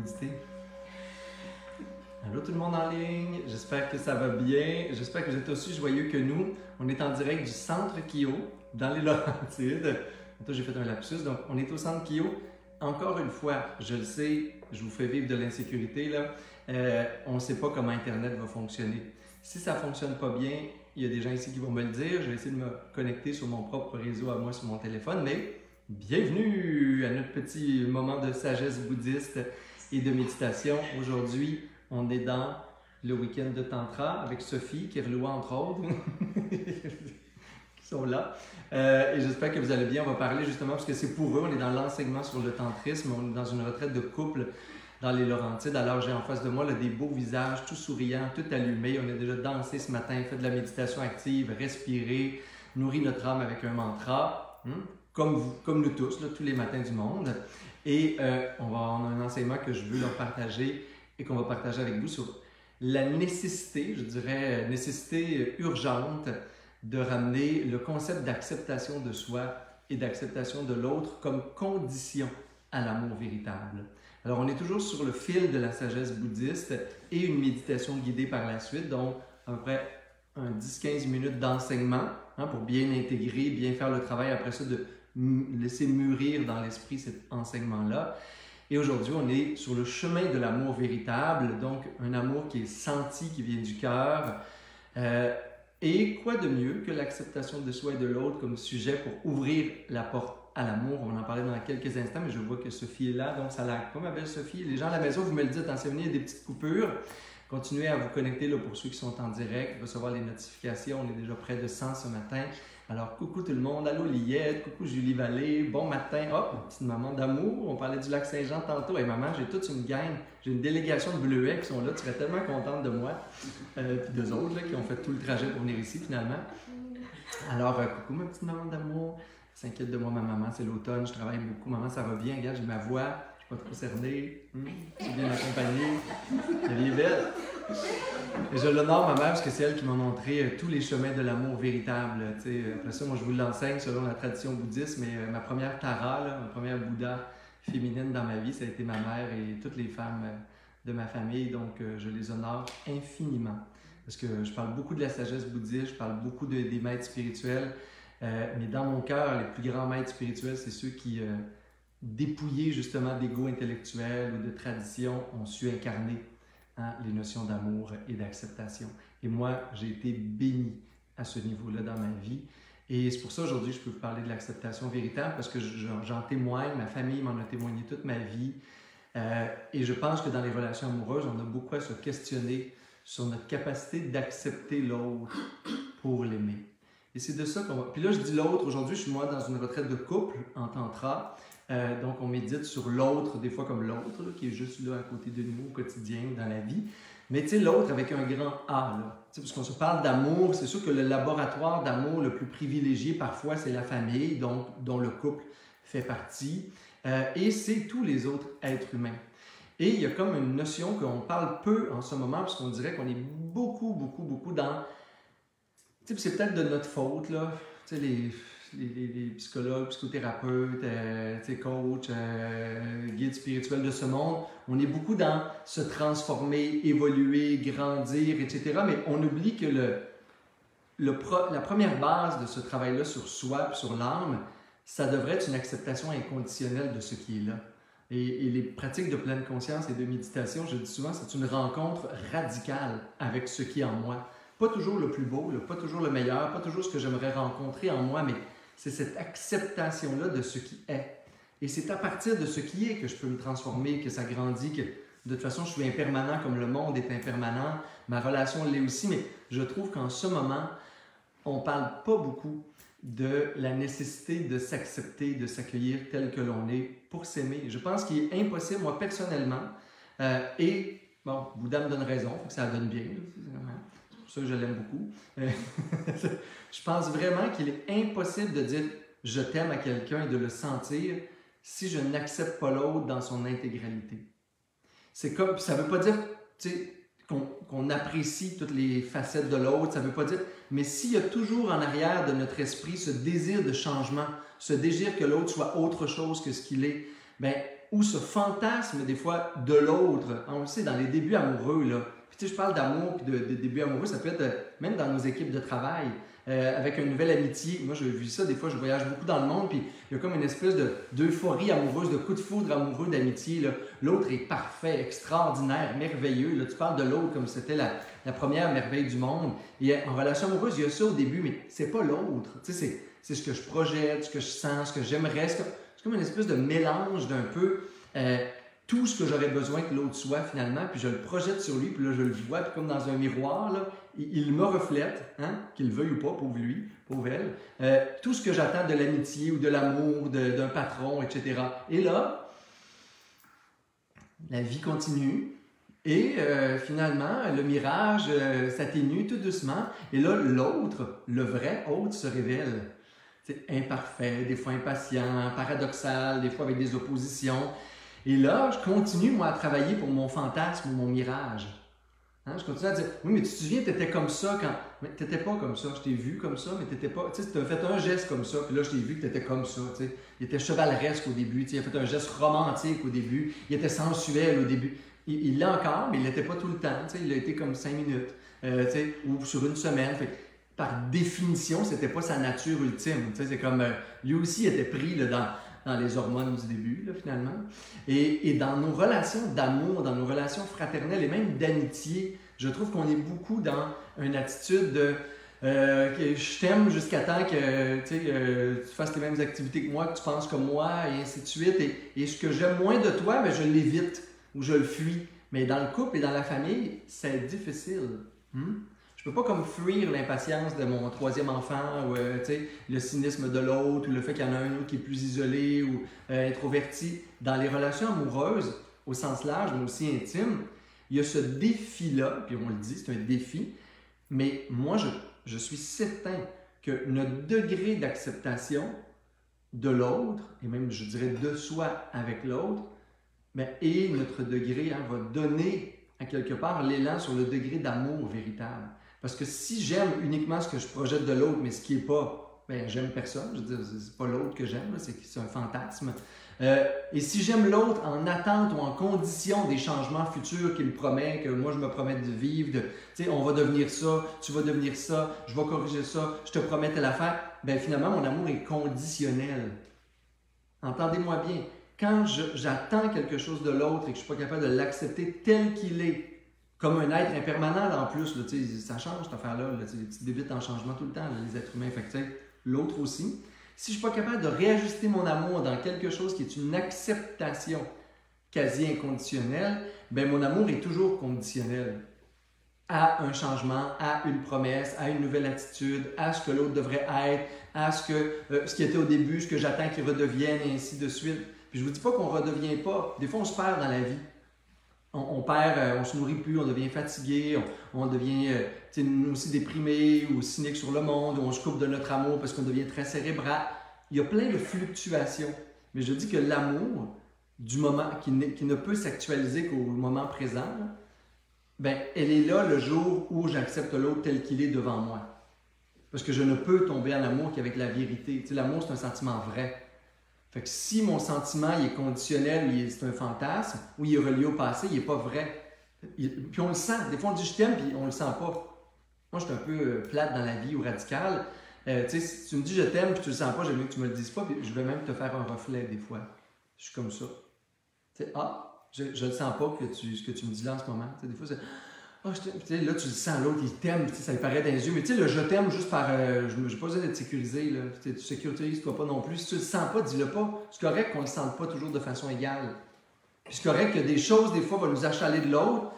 fluidité. Allô tout le monde en ligne, j'espère que ça va bien, j'espère que vous êtes aussi joyeux que nous. On est en direct du centre Kio, dans les Laurentides. Toi, j'ai fait un lapsus, donc on est au centre Kio. Encore une fois, je le sais, je vous fais vivre de l'insécurité, là. On ne sait pas comment Internet va fonctionner. Si ça ne fonctionne pas bien, il y a des gens ici qui vont me le dire. Je vais essayer de me connecter sur mon propre réseau à moi, sur mon téléphone, mais bienvenue à notre petit moment de sagesse bouddhiste et de méditation. Aujourd'hui, on est dans le week-end de Tantra avec Sophie, Kirloua entre autres, qui sont là. Et j'espère que vous allez bien. On va parler justement, parce que c'est pour eux, on est dans l'enseignement sur le tantrisme, on est dans une retraite de couple dans les Laurentides. Alors j'ai en face de moi là, des beaux visages, tout souriants, tout allumés. On a déjà dansé ce matin, fait de la méditation active, respiré, nourri notre âme avec un mantra, comme nous tous, là, tous les matins du monde. Et on a un enseignement que je veux leur partager et qu'on va partager avec vous sur la nécessité, je dirais, nécessité urgente de ramener le concept d'acceptation de soi et d'acceptation de l'autre comme condition à l'amour véritable. Alors, on est toujours sur le fil de la sagesse bouddhiste et une méditation guidée par la suite, donc à peu près 10-15 minutes d'enseignement pour bien intégrer, bien faire le travail après ça, de laisser mûrir dans l'esprit cet enseignement-là. Et aujourd'hui, on est sur le chemin de l'amour véritable, donc un amour qui est senti, qui vient du cœur. Et quoi de mieux que l'acceptation de soi et de l'autre comme sujet pour ouvrir la porte à l'amour? On va en parler dans quelques instants, mais je vois que Sophie est là, donc ça lag pas, ma belle Sophie. Les gens à la maison, vous me le dites, attention, il y a des petites coupures. Continuez à vous connecter là, pour ceux qui sont en direct, recevoir les notifications. On est déjà près de 100 ce matin. Alors, coucou tout le monde, allô Liette, coucou Julie Vallée, bon matin. Oh, petite maman d'amour, on parlait du lac Saint-Jean tantôt. Hey, maman, j'ai toute une gang, j'ai une délégation de Bleuets qui sont là, tu serais tellement contente de moi. Puis d'eux autres là, qui ont fait tout le trajet pour venir ici finalement. Alors, coucou ma petite maman d'amour, s'inquiète de moi ma maman, c'est l'automne, je travaille beaucoup. Maman, ça va bien, regarde, j'ai ma voix, je suis pas trop cernée, je suis bien accompagnée, elle est belle. Et je l'honore ma mère parce que c'est elle qui m'a montré tous les chemins de l'amour véritable. Après ça, moi je vous l'enseigne selon la tradition bouddhiste, mais ma première Tara, là, ma première Bouddha féminine dans ma vie, ça a été ma mère et toutes les femmes de ma famille. Donc je les honore infiniment. Parce que je parle beaucoup de la sagesse bouddhiste, je parle beaucoup des maîtres spirituels, mais dans mon cœur, les plus grands maîtres spirituels, c'est ceux qui, dépouillés justement d'ego intellectuel ou de tradition, ont su incarner les notions d'amour et d'acceptation. Et moi, j'ai été béni à ce niveau-là dans ma vie. Et c'est pour ça aujourd'hui, je peux vous parler de l'acceptation véritable parce que j'en témoigne, ma famille m'en a témoigné toute ma vie. Et je pense que dans les relations amoureuses, on a beaucoup à se questionner sur notre capacité d'accepter l'autre pour l'aimer. Et c'est de ça qu'on va... Puis là, je dis l'autre. Aujourd'hui, je suis moi dans une retraite de couple en tantra. Donc, on médite sur l'autre, des fois comme l'autre, qui est juste là à côté de nous au quotidien, dans la vie. Mais tu sais, l'autre avec un grand A, là. Parce qu'on se parle d'amour, c'est sûr que le laboratoire d'amour le plus privilégié, parfois, c'est la famille, dont le couple fait partie. Et c'est tous les autres êtres humains. Et il y a comme une notion qu'on parle peu en ce moment, parce qu'on dirait qu'on est beaucoup dans... Tu sais, c'est peut-être de notre faute, là. Tu sais, les psychologues, psychothérapeutes, coachs, guides spirituels de ce monde, on est beaucoup dans se transformer, évoluer, grandir, etc. Mais on oublie que la première base de ce travail-là sur soi, sur l'âme, ça devrait être une acceptation inconditionnelle de ce qui est là. Et les pratiques de pleine conscience et de méditation, je dis souvent, c'est une rencontre radicale avec ce qui est en moi. Pas toujours le plus beau, pas toujours le meilleur, pas toujours ce que j'aimerais rencontrer en moi, mais c'est cette acceptation-là de ce qui est. Et c'est à partir de ce qui est que je peux me transformer, que ça grandit, que de toute façon, je suis impermanent comme le monde est impermanent. Ma relation l'est aussi, mais je trouve qu'en ce moment, on ne parle pas beaucoup de la nécessité de s'accepter, de s'accueillir tel que l'on est pour s'aimer. Je pense qu'il est impossible, moi personnellement, et bon, Bouddha me donne raison, faut que ça donne bien. C'est pour ça que je l'aime beaucoup. Je pense vraiment qu'il est impossible de dire « je t'aime » à quelqu'un et de le sentir si je n'accepte pas l'autre dans son intégralité. C'est comme, ça ne veut pas dire qu'on apprécie toutes les facettes de l'autre, ça ne veut pas dire... Mais s'il y a toujours en arrière de notre esprit ce désir de changement, ce désir que l'autre soit autre chose que ce qu'il est, bien, ou ce fantasme, des fois, de l'autre. On le sait, dans les débuts amoureux, là. Puis, tu sais, je parle d'amour puis de débuts amoureux, ça peut être même dans nos équipes de travail, avec une nouvelle amitié. Moi, j'ai vu ça, des fois, je voyage beaucoup dans le monde, puis il y a comme une espèce d'euphorie amoureuse, de coup de foudre amoureux d'amitié, là. L'autre est parfait, extraordinaire, merveilleux. Là, tu parles de l'autre comme si c'était la première merveille du monde. Et en relation amoureuse, il y a ça au début, mais c'est pas l'autre. Tu sais, c'est ce que je projette, ce que je sens, ce que j'aimerais. C'est comme une espèce de mélange d'un peu tout ce que j'aurais besoin que l'autre soit finalement, puis je le projette sur lui, puis là je le vois, puis comme dans un miroir, là, il me reflète, hein, qu'il veuille ou pas, pauvre lui, pauvre elle, tout ce que j'attends de l'amitié ou de l'amour, d'un patron, etc. Et là, la vie continue. Et finalement, le mirage s'atténue tout doucement. Et là, l'autre, le vrai autre, se révèle. C'est imparfait, des fois impatient, paradoxal, des fois avec des oppositions. Et là, je continue, moi, à travailler pour mon fantasme ou mon mirage. Hein? Je continue à dire, oui, mais tu te souviens, tu étais comme ça quand... Mais tu n'étais pas comme ça, je t'ai vu comme ça, mais tu n'étais pas... Tu sais, tu as fait un geste comme ça, puis là, je t'ai vu que tu étais comme ça, tu sais. Il était chevaleresque au début, tu sais, il a fait un geste romantique au début, il était sensuel au début. Il l'a encore, mais il l'était pas tout le temps, tu sais, il a été comme 5 minutes, tu sais, ou sur une semaine. Fait, par définition, c'était pas sa nature ultime, tu sais, c'est comme... lui aussi était pris là, dans les hormones du début, là, finalement. Et dans nos relations d'amour, dans nos relations fraternelles et même d'amitié, je trouve qu'on est beaucoup dans une attitude de que je t'aime jusqu'à temps que tu fasses les mêmes activités que moi, que tu penses comme moi, et ainsi de suite. Et ce que j'aime moins de toi, mais je l'évite ou je le fuis. Mais dans le couple et dans la famille, c'est difficile. Je peux pas comme fuir l'impatience de mon troisième enfant ou le cynisme de l'autre ou le fait qu'il y en a un autre qui est plus isolé ou introverti. Dans les relations amoureuses, au sens large, mais aussi intime, il y a ce défi-là, puis on le dit, c'est un défi, mais moi, je suis certain que notre degré d'acceptation de l'autre, et même, je dirais, de soi avec l'autre, et notre degré va donner, à quelque part, l'élan sur le degré d'amour véritable. Parce que si j'aime uniquement ce que je projette de l'autre, mais ce qui n'est pas, j'aime personne, je veux dire, c'est pas l'autre que j'aime, c'est un fantasme. Et si j'aime l'autre en attente ou en condition des changements futurs qu'il me promet, que moi je me promets de vivre, on va devenir ça, tu vas devenir ça, je vais corriger ça, je te promets telle affaire, finalement mon amour est conditionnel. Entendez-moi bien, quand j'attends quelque chose de l'autre et que je ne suis pas capable de l'accepter tel qu'il est, comme un être impermanent là, en plus, là, ça change cette affaire-là, tu débites en changement tout le temps, là, les êtres humains, l'autre aussi. Si je ne suis pas capable de réajuster mon amour dans quelque chose qui est une acceptation quasi inconditionnelle, mon amour est toujours conditionnel à un changement, à une promesse, à une nouvelle attitude, à ce que l'autre devrait être, à ce qui était au début, ce que j'attends qu'il redevienne, et ainsi de suite. Puis je ne vous dis pas qu'on ne redevient pas. Des fois, on se perd dans la vie. On perd, on ne se nourrit plus, on devient fatigué, on devient nous aussi déprimé ou cynique sur le monde, ou on se coupe de notre amour parce qu'on devient très cérébral. Il y a plein de fluctuations. Mais je dis que l'amour, du moment qui ne peut s'actualiser qu'au moment présent, elle est là le jour où j'accepte l'autre tel qu'il est devant moi. Parce que je ne peux tomber en amour qu'avec la vérité. L'amour, c'est un sentiment vrai. Fait que si mon sentiment il est conditionnel, c'est un fantasme, ou il est relié au passé, il n'est pas vrai. Puis on le sent. Des fois, on dit je t'aime, puis on ne le sent pas. Moi, je suis un peu plate dans la vie ou radical. Si tu me dis je t'aime, puis tu ne le sens pas, j'aime mieux que tu ne me le dises pas, puis je vais même te faire un reflet des fois. Je suis comme ça. Je ne le sens pas ce que tu me dis là en ce moment. Des fois, c'est... là, tu le sens, l'autre, il t'aime, ça lui paraît dans les yeux. Mais le je t'aime juste par... je n'ai pas besoin d'être sécurisé. Là. Tu sécurises toi pas non plus. Si tu le sens pas, dis-le pas. C'est correct qu'on ne le sente pas toujours de façon égale. Puis c'est correct que des choses, des fois, vont nous achaler de l'autre.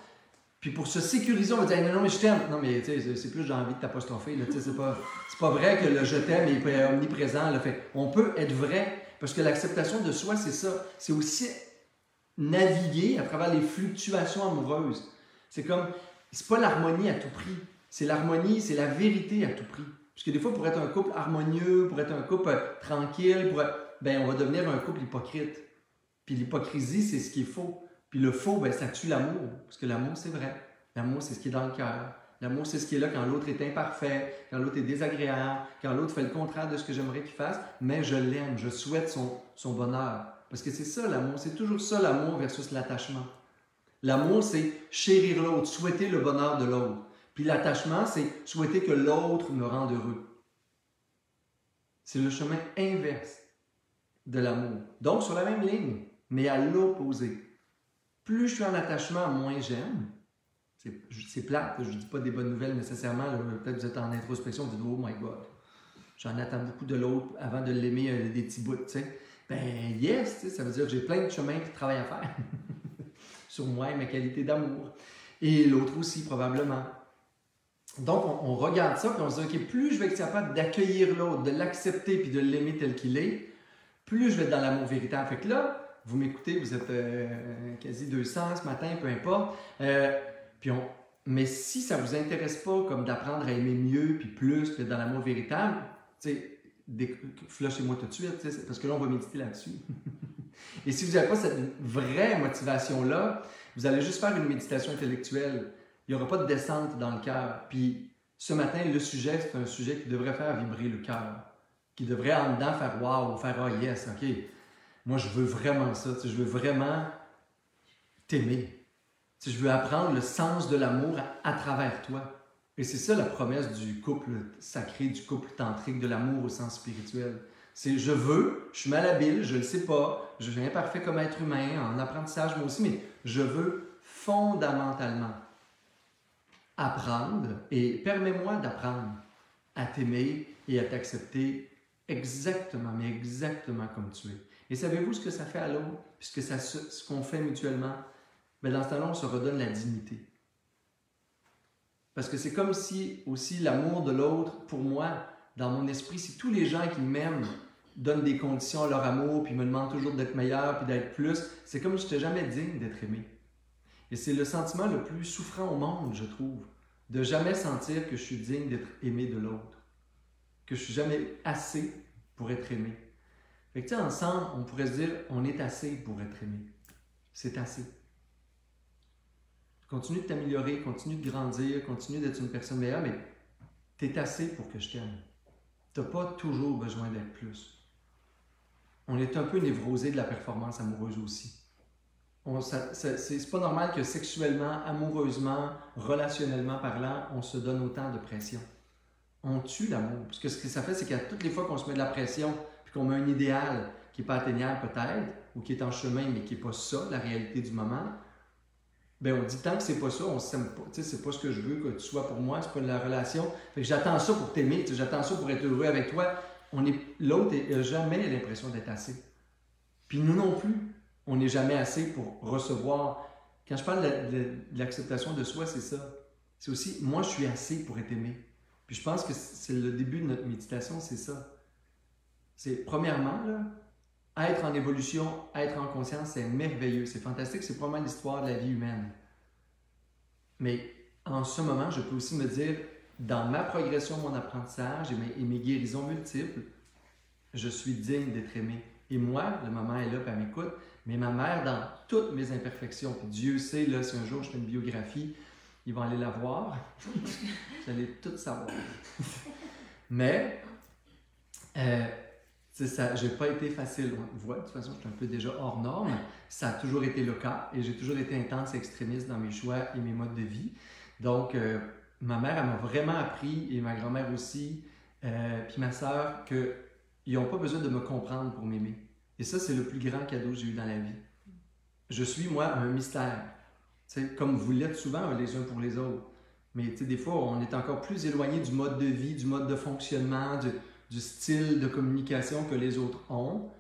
Puis pour se sécuriser, on va dire non, mais je t'aime. Non, mais c'est plus j'ai envie de t'apostropher. C'est pas vrai que le je t'aime est omniprésent. Là. Fait, on peut être vrai. Parce que l'acceptation de soi, c'est ça. C'est aussi naviguer à travers les fluctuations amoureuses. C'est comme... C'est pas l'harmonie à tout prix. C'est l'harmonie, c'est la vérité à tout prix. Parce que des fois, pour être un couple harmonieux, pour être un couple tranquille, on va devenir un couple hypocrite. Puis l'hypocrisie, c'est ce qui est faux. Puis le faux, ça tue l'amour. Parce que l'amour, c'est vrai. L'amour, c'est ce qui est dans le cœur. L'amour, c'est ce qui est là quand l'autre est imparfait, quand l'autre est désagréable, quand l'autre fait le contraire de ce que j'aimerais qu'il fasse. Mais je l'aime, je souhaite son bonheur. Parce que c'est ça l'amour, c'est toujours ça l'amour versus l'attachement. L'amour, c'est chérir l'autre, souhaiter le bonheur de l'autre. Puis l'attachement, c'est souhaiter que l'autre me rende heureux. C'est le chemin inverse de l'amour. Donc, sur la même ligne, mais à l'opposé. Plus je suis en attachement, moins j'aime. C'est plate, je ne dis pas des bonnes nouvelles nécessairement. Peut-être que vous êtes en introspection, vous dites « Oh my God, j'en attends beaucoup de l'autre avant de l'aimer des petits bouts. » Ben yes, ça veut dire que j'ai plein de chemins de travail à faire sur moi et ma qualité d'amour. Et l'autre aussi, probablement. Donc, on regarde ça, puis on se dit, OK, plus je vais être capable d'accueillir l'autre, de l'accepter, puis de l'aimer tel qu'il est, plus je vais être dans l'amour véritable. Fait que là, vous m'écoutez, vous êtes quasi 200 ce matin, peu importe. Mais si ça ne vous intéresse pas comme d'apprendre à aimer mieux, puis plus, que dans l'amour véritable, tu sais, flushez-moi tout de suite, parce que là, on va méditer là-dessus. Et si vous n'avez pas cette vraie motivation-là, vous allez juste faire une méditation intellectuelle. Il n'y aura pas de descente dans le cœur. Puis ce matin, le sujet, c'est un sujet qui devrait faire vibrer le cœur. Qui devrait en dedans faire « wow » ou faire « ah oh, yes, ok, moi je veux vraiment ça, je veux vraiment t'aimer. Je veux apprendre le sens de l'amour à travers toi. » Et c'est ça la promesse du couple sacré, du couple tantrique, de l'amour au sens spirituel. C'est je suis malhabile, je ne le sais pas, je suis imparfait comme être humain, en apprentissage moi aussi, mais je veux fondamentalement apprendre et permets-moi d'apprendre à t'aimer et à t'accepter exactement, mais exactement comme tu es. Et savez-vous ce que ça fait à l'autre, puisque ce qu'on fait mutuellement? Bien, dans ce temps-là, on se redonne la dignité. Parce que c'est comme si aussi l'amour de l'autre, pour moi, dans mon esprit, si tous les gens qui m'aiment donnent des conditions à leur amour, puis me demandent toujours d'être meilleur, puis d'être plus, c'est comme si je n'étais jamais digne d'être aimé. Et c'est le sentiment le plus souffrant au monde, je trouve, de jamais sentir que je suis digne d'être aimé de l'autre, que je suis jamais assez pour être aimé. Fait que tu sais, ensemble, on pourrait se dire, on est assez pour être aimé. C'est assez. Continue de t'améliorer, continue de grandir, continue d'être une personne meilleure, mais tu es assez pour que je t'aime. Tu n'as pas toujours besoin d'être plus. On est un peu névrosé de la performance amoureuse aussi. C'est pas normal que sexuellement, amoureusement, relationnellement parlant, on se donne autant de pression. On tue l'amour. Parce que ce que ça fait, c'est qu'à toutes les fois qu'on se met de la pression, puis qu'on met un idéal qui n'est pas atteignable peut-être, ou qui est en chemin, mais qui n'est pas ça, la réalité du moment, bien on dit tant que c'est pas ça, on s'aime pas. Tu sais, c'est pas ce que je veux que tu sois pour moi, c'est pas la relation. Fait que j'attends ça pour t'aimer, j'attends ça pour être heureux avec toi. L'autre n'a jamais l'impression d'être assez. Puis nous non plus, on n'est jamais assez pour recevoir. Quand je parle de l'acceptation de soi, c'est ça. C'est aussi, moi je suis assez pour être aimé. Puis je pense que c'est le début de notre méditation, c'est ça. C'est premièrement, là, être en évolution, être en conscience, c'est merveilleux, c'est fantastique, c'est probablement l'histoire de la vie humaine. Mais en ce moment, je peux aussi me dire, dans ma progression, mon apprentissage et mes guérisons multiples, je suis digne d'être aimé. Et moi, le moment est là, puis elle m'écoute, mais ma mère, dans toutes mes imperfections, puis Dieu sait, là, si un jour je fais une biographie, ils vont aller la voir, vous allez tout savoir. Mais, ça n'a pas été facile. Vous voyez, de toute façon, je suis un peu déjà hors norme. Ça a toujours été le cas et j'ai toujours été intense et extrémiste dans mes choix et mes modes de vie. Donc, ma mère, elle m'a vraiment appris, et ma grand-mère aussi, puis ma sœur, qu'ils n'ont pas besoin de me comprendre pour m'aimer. Et ça, c'est le plus grand cadeau que j'ai eu dans la vie. Je suis, moi, un mystère. T'sais, comme vous l'êtes souvent les uns pour les autres. Mais des fois, on est encore plus éloigné du mode de vie, du mode de fonctionnement, du style de communication que les autres ont.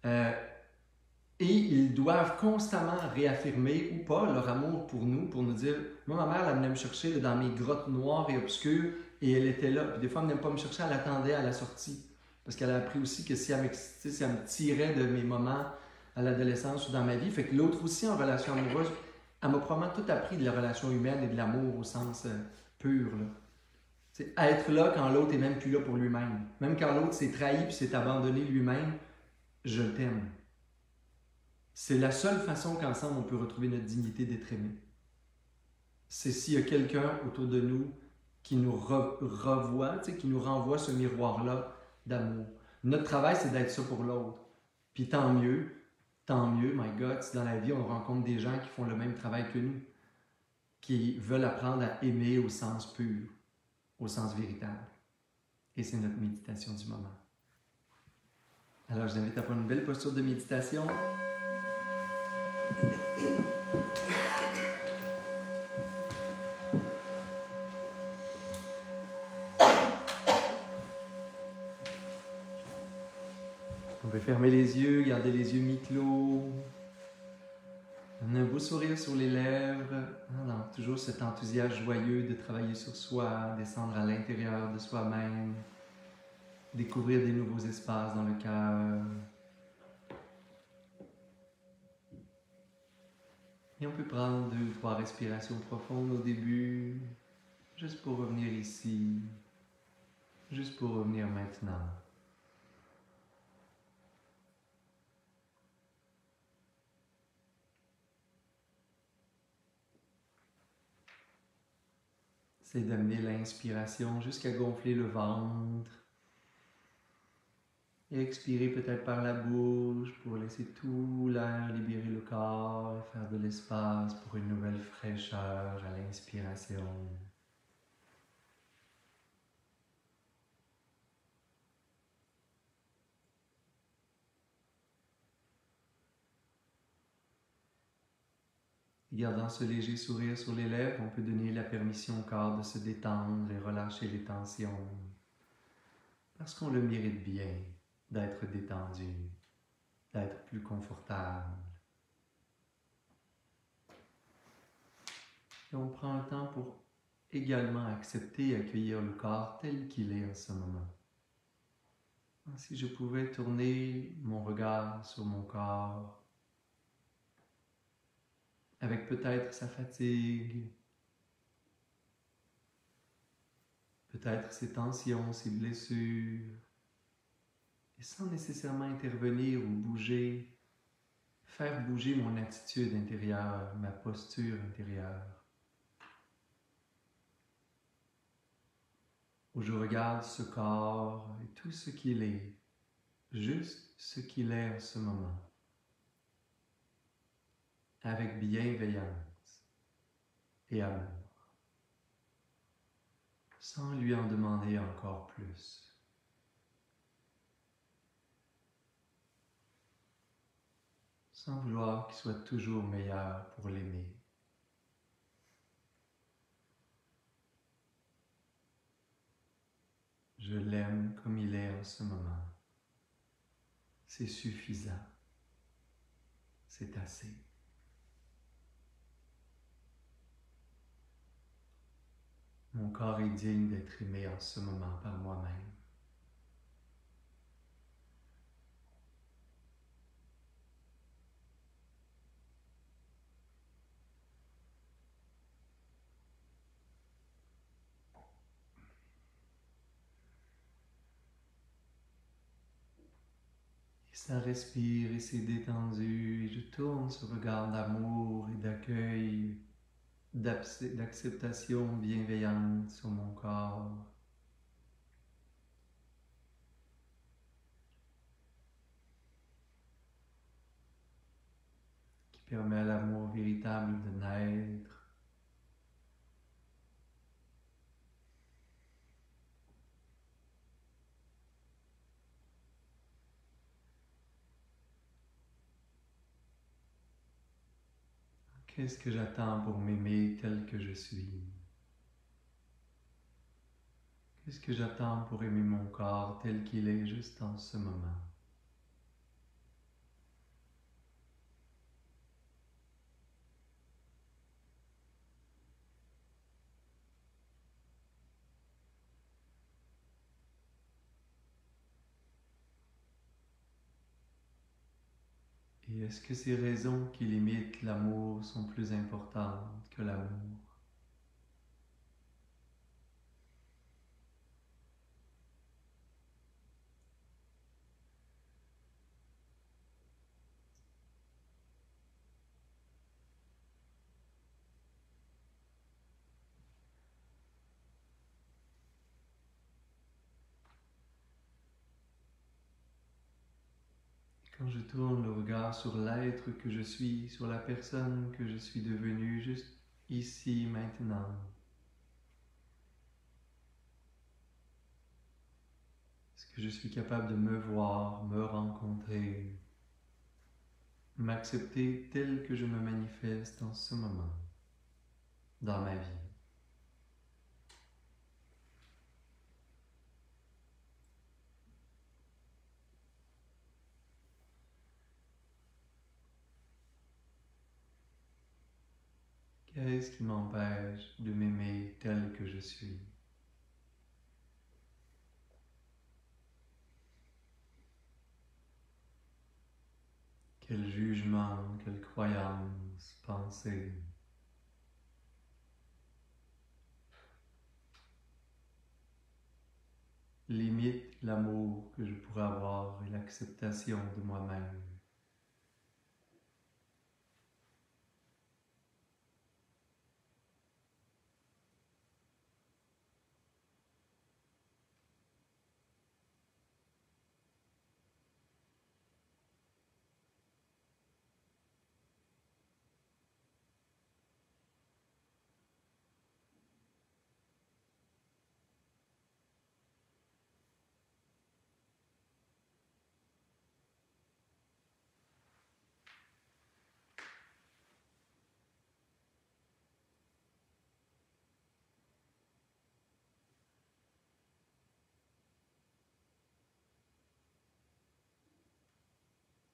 Et ils doivent constamment réaffirmer ou pas leur amour pour nous dire « Moi, ma mère, elle venait me chercher dans mes grottes noires et obscures et elle était là. » Puis des fois, elle ne venait pas me chercher, elle attendait à la sortie. Parce qu'elle a appris aussi que si elle me tirait de mes moments à l'adolescence ou dans ma vie, fait que l'autre aussi en relation amoureuse, elle m'a probablement tout appris de la relation humaine et de l'amour au sens pur. Là. Être là quand l'autre n'est même plus là pour lui-même. Même quand l'autre s'est trahi et s'est abandonné lui-même, je t'aime. C'est la seule façon qu'ensemble on peut retrouver notre dignité d'être aimé. C'est s'il y a quelqu'un autour de nous qui nous revoit, qui nous renvoie ce miroir-là d'amour. Notre travail, c'est d'être ça pour l'autre. Puis tant mieux, tant mieux, my God, si dans la vie on rencontre des gens qui font le même travail que nous, qui veulent apprendre à aimer au sens pur, au sens véritable. Et c'est notre méditation du moment. Alors je t'invite à prendre une belle posture de méditation. On peut fermer les yeux, garder les yeux mi-clos. On a un beau sourire sur les lèvres. Alors, toujours cet enthousiasme joyeux de travailler sur soi, descendre à l'intérieur de soi-même, découvrir des nouveaux espaces dans le cœur. Et on peut prendre 2 ou 3 respirations profondes au début, juste pour revenir ici, juste pour revenir maintenant. C'est d'amener l'inspiration jusqu'à gonfler le ventre. Et expirer peut-être par la bouche pour laisser tout l'air libérer le corps et faire de l'espace pour une nouvelle fraîcheur à l'inspiration. Gardant ce léger sourire sur les lèvres, on peut donner la permission au corps de se détendre et relâcher les tensions. Parce qu'on le mérite bien d'être détendu, d'être plus confortable. Et on prend un temps pour également accepter et accueillir le corps tel qu'il est en ce moment. Si je pouvais tourner mon regard sur mon corps, avec peut-être sa fatigue, peut-être ses tensions, ses blessures, et sans nécessairement intervenir ou bouger, faire bouger mon attitude intérieure, ma posture intérieure. Où je regarde ce corps et tout ce qu'il est, juste ce qu'il est en ce moment, avec bienveillance et amour, sans lui en demander encore plus. Sans vouloir qu'il soit toujours meilleur pour l'aimer. Je l'aime comme il est en ce moment. C'est suffisant. C'est assez. Mon corps est digne d'être aimé en ce moment par moi-même. Et ça respire et c'est détendu. Et je tourne ce regard d'amour et d'accueil, d'acceptation bienveillante sur mon corps. Qui permet à l'amour véritable de naître. Qu'est-ce que j'attends pour m'aimer tel que je suis? Qu'est-ce que j'attends pour aimer mon corps tel qu'il est juste en ce moment? Et est-ce que ces raisons qui limitent l'amour sont plus importantes que l'amour? Quand je tourne le regard sur l'être que je suis, sur la personne que je suis devenue, juste ici, maintenant, est-ce que je suis capable de me voir, me rencontrer, m'accepter tel que je me manifeste en ce moment, dans ma vie? Qu'est-ce qui m'empêche de m'aimer tel que je suis? Quel jugement, quelle croyance, pensée limite l'amour que je pourrais avoir et l'acceptation de moi-même?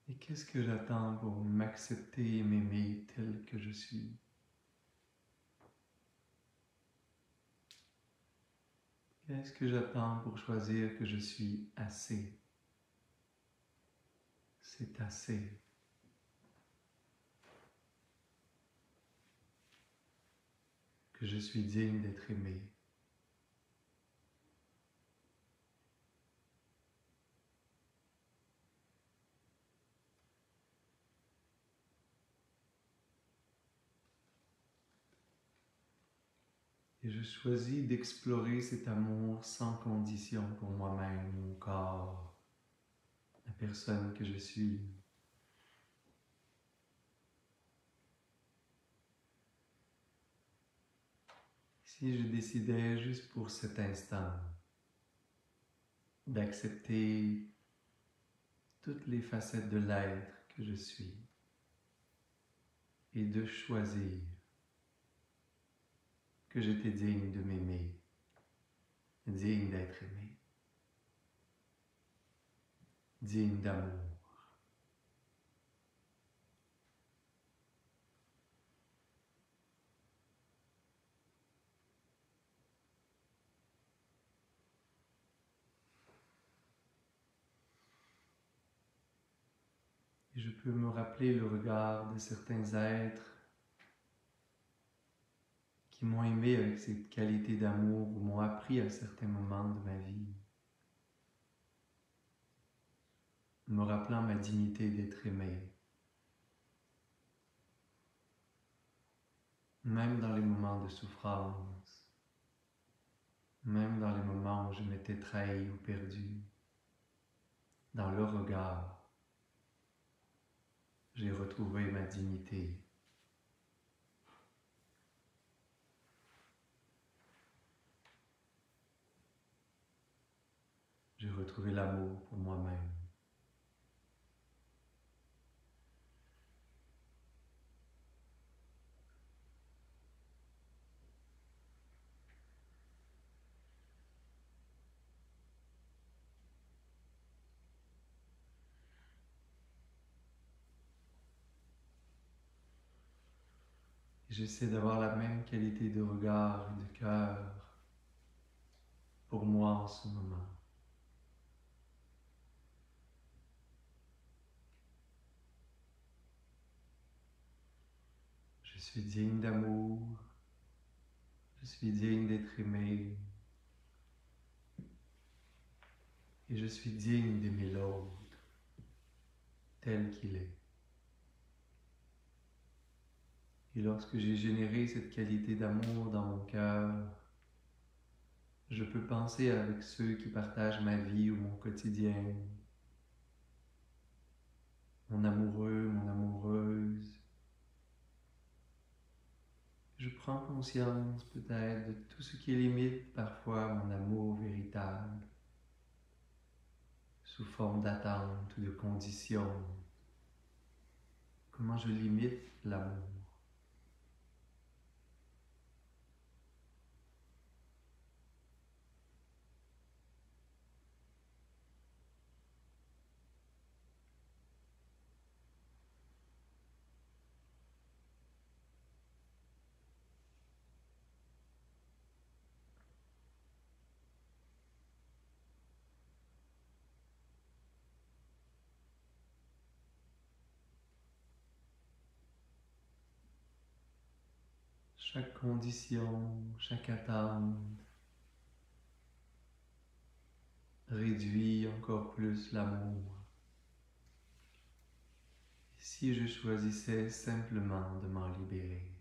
Et qu'est-ce que j'attends pour m'accepter et m'aimer tel que je suis? Qu'est-ce que j'attends pour choisir que je suis assez? C'est assez. Que je suis digne d'être aimé. Et je choisis d'explorer cet amour sans condition pour moi-même, mon corps, la personne que je suis. Si je décidais juste pour cet instant d'accepter toutes les facettes de l'être que je suis et de choisir que j'étais digne de m'aimer, digne d'être aimé, digne d'amour. Et je peux me rappeler le regard de certains êtres qui m'ont aimé avec cette qualité d'amour ou m'ont appris à certains moments de ma vie, me rappelant ma dignité d'être aimé, même dans les moments de souffrance, même dans les moments où je m'étais trahi ou perdu. Dans leur regard, j'ai retrouvé ma dignité. J'ai retrouvé l'amour pour moi-même. J'essaie d'avoir la même qualité de regard et de cœur pour moi en ce moment. Je suis digne d'amour, je suis digne d'être aimé et je suis digne d'aimer l'autre tel qu'il est. Et lorsque j'ai généré cette qualité d'amour dans mon cœur, je peux penser avec ceux qui partagent ma vie ou mon quotidien. mon amoureux, mon amoureuse. Je prends conscience peut-être de tout ce qui limite parfois mon amour véritable, sous forme d'attente ou de conditions. Comment je limite l'amour. Chaque condition, chaque attente réduit encore plus l'amour. Si je choisissais simplement de m'en libérer,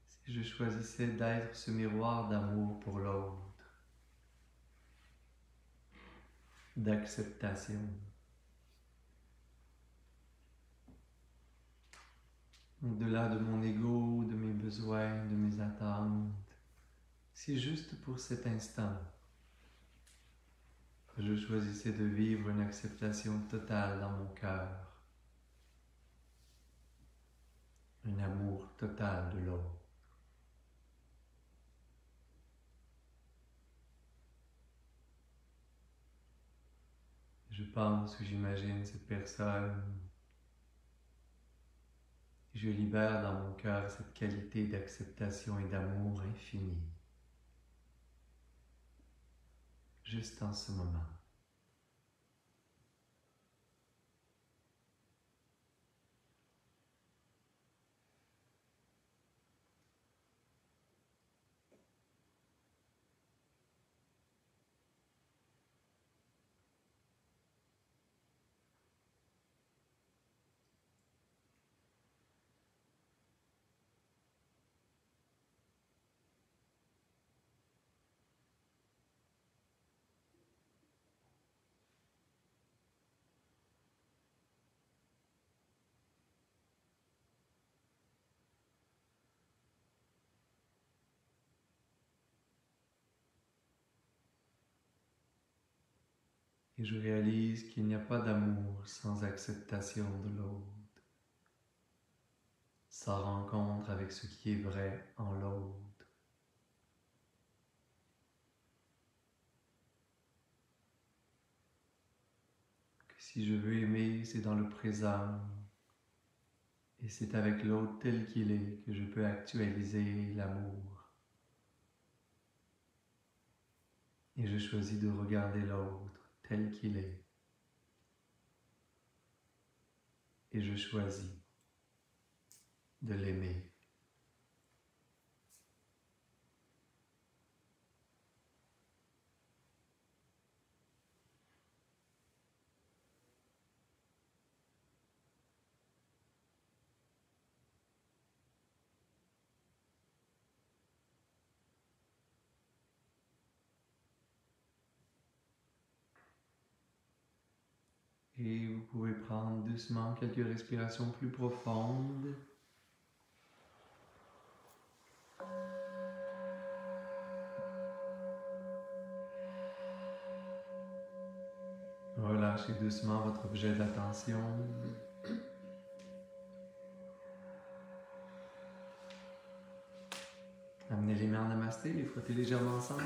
si je choisissais d'être ce miroir d'amour pour l'autre, d'acceptation, au-delà de mon ego, de mes besoins, de mes attentes, si juste pour cet instant, je choisissais de vivre une acceptation totale dans mon cœur, un amour total de l'autre. Je pense ou j'imagine cette personne, je libère dans mon cœur cette qualité d'acceptation et d'amour infini, juste en ce moment. Et je réalise qu'il n'y a pas d'amour sans acceptation de l'autre, sans rencontre avec ce qui est vrai en l'autre. Que si je veux aimer, c'est dans le présent, et c'est avec l'autre tel qu'il est que je peux actualiser l'amour. Et je choisis de regarder l'autre tel qu'il est. Et je choisis de l'aimer. Et vous pouvez prendre doucement quelques respirations plus profondes. Relâchez doucement votre objet d'attention. Amenez les mains en namasté, les frottez légèrement ensemble.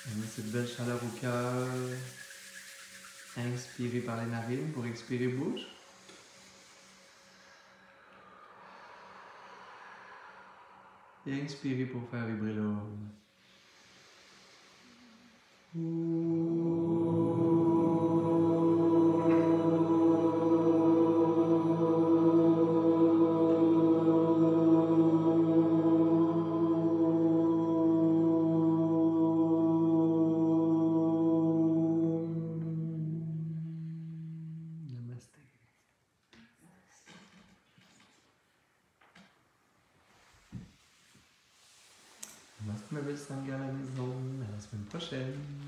Amenez cette belle chaleur au cœur. Inspirez par les narines pour expirer bouche. Et inspirez pour faire vibrer l'autre. Ma belle Sangha à la maison, à la semaine prochaine.